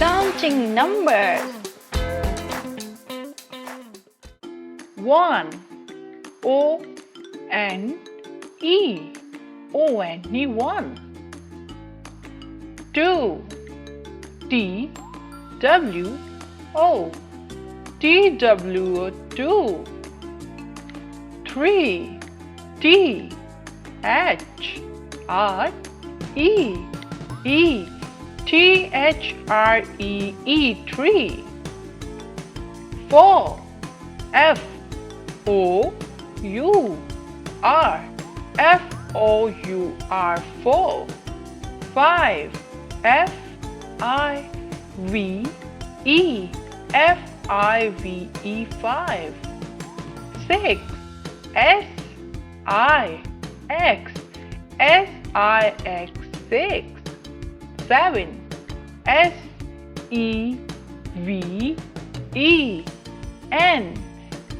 Counting numbers. 1 O N E O-N-E 1. 2 T W O T-W-O 2. 3 T H R E E T-H-R-E-E 3. 4 F O U R F-O-U-R 4. 5 F-I-V-E F-I-V-E 5. 6 S-I-X S-I-X 6. 7 S-E-V-E-N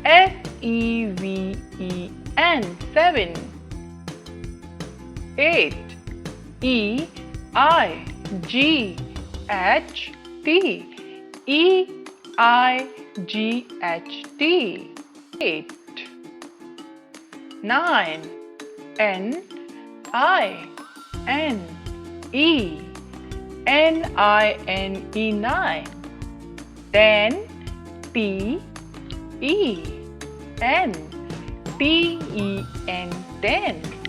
S-E-V-E-N 7. 8 E-I-G-H-T E-I-G-H-T 8. 9 N-I-N-E N-I-N-E 9. 10 T-E-N T-E-N 10.